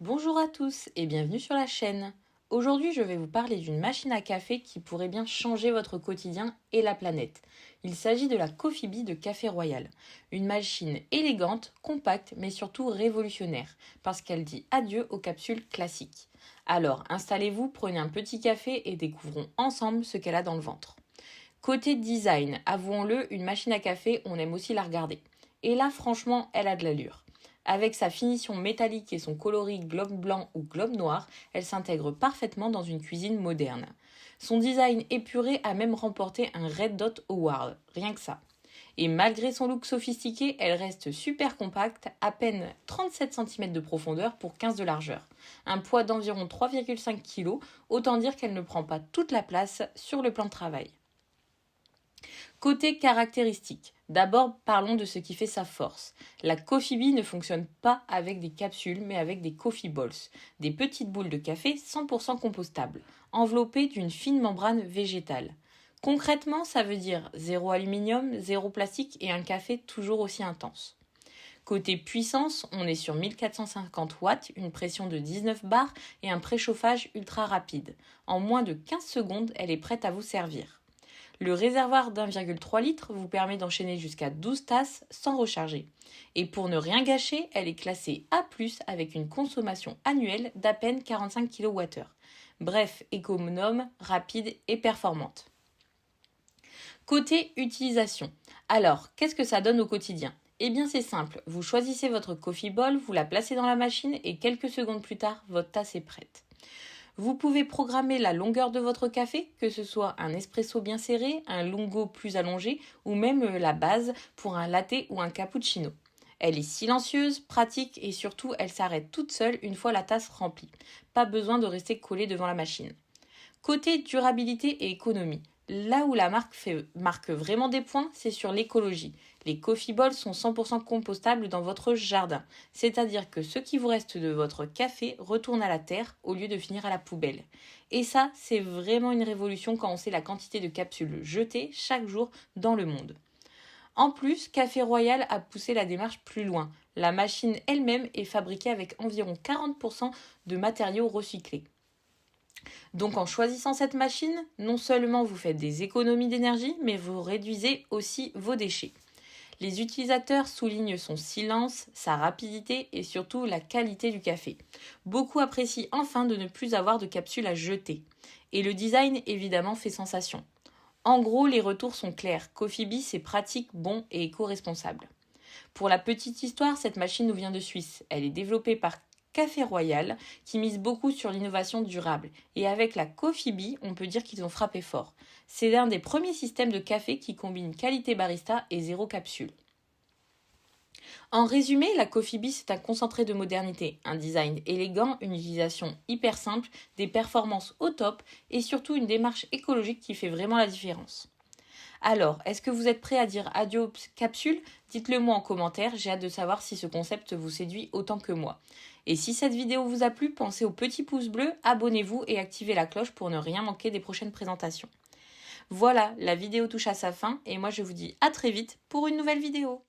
Bonjour à tous et bienvenue sur la chaîne. Aujourd'hui, je vais vous parler d'une machine à café qui pourrait bien changer votre quotidien et la planète. Il s'agit de la Coffee Bee de Café Royal. Une machine élégante, compacte, mais surtout révolutionnaire, parce qu'elle dit adieu aux capsules classiques. Alors, installez-vous, prenez un petit café et découvrons ensemble ce qu'elle a dans le ventre. Côté design, avouons-le, une machine à café, on aime aussi la regarder. Et là, franchement, elle a de l'allure. Avec sa finition métallique et son coloris globe blanc ou globe noir, elle s'intègre parfaitement dans une cuisine moderne. Son design épuré a même remporté un Red Dot Award, rien que ça. Et malgré son look sophistiqué, elle reste super compacte, à peine 37 cm de profondeur pour 15 de largeur. Un poids d'environ 3,5 kg, autant dire qu'elle ne prend pas toute la place sur le plan de travail. Côté caractéristiques, d'abord parlons de ce qui fait sa force. La Coffee Bee ne fonctionne pas avec des capsules mais avec des coffee balls, des petites boules de café 100% compostables, enveloppées d'une fine membrane végétale. Concrètement, ça veut dire zéro aluminium, zéro plastique et un café toujours aussi intense. Côté puissance, on est sur 1450 watts, une pression de 19 bars et un préchauffage ultra rapide. En moins de 15 secondes, elle est prête à vous servir. Le réservoir d'1,3 litre vous permet d'enchaîner jusqu'à 12 tasses sans recharger. Et pour ne rien gâcher, elle est classée A+, avec une consommation annuelle d'à peine 45 kWh. Bref, économe, rapide et performante. Côté utilisation. Alors, qu'est-ce que ça donne au quotidien ? Eh bien c'est simple, vous choisissez votre coffee ball, vous la placez dans la machine et quelques secondes plus tard, votre tasse est prête. Vous pouvez programmer la longueur de votre café, que ce soit un espresso bien serré, un lungo plus allongé ou même la base pour un latte ou un cappuccino. Elle est silencieuse, pratique et surtout elle s'arrête toute seule une fois la tasse remplie. Pas besoin de rester collée devant la machine. Côté durabilité et économie, là où la marque vraiment des points, c'est sur l'écologie. Les coffee balls sont 100% compostables dans votre jardin, c'est-à-dire que ce qui vous reste de votre café retourne à la terre au lieu de finir à la poubelle. Et ça, c'est vraiment une révolution quand on sait la quantité de capsules jetées chaque jour dans le monde. En plus, Café Royal a poussé la démarche plus loin. La machine elle-même est fabriquée avec environ 40% de matériaux recyclés. Donc en choisissant cette machine, non seulement vous faites des économies d'énergie, mais vous réduisez aussi vos déchets. Les utilisateurs soulignent son silence, sa rapidité et surtout la qualité du café. Beaucoup apprécient enfin de ne plus avoir de capsules à jeter. Et le design évidemment fait sensation. En gros, les retours sont clairs. Coffee Bee, c'est pratique, bon et éco-responsable. Pour la petite histoire, cette machine nous vient de Suisse. Elle est développée par Café Royal, qui mise beaucoup sur l'innovation durable. Et avec la Coffee Bee, on peut dire qu'ils ont frappé fort. C'est l'un des premiers systèmes de café qui combine qualité barista et zéro capsule. En résumé, la Coffee Bee, c'est un concentré de modernité, un design élégant, une utilisation hyper simple, des performances au top et surtout une démarche écologique qui fait vraiment la différence. Alors, est-ce que vous êtes prêt à dire adieu aux capsules ? Dites-le moi en commentaire, j'ai hâte de savoir si ce concept vous séduit autant que moi. Et si cette vidéo vous a plu, pensez au petit pouce bleu, abonnez-vous et activez la cloche pour ne rien manquer des prochaines présentations. Voilà, la vidéo touche à sa fin et moi je vous dis à très vite pour une nouvelle vidéo.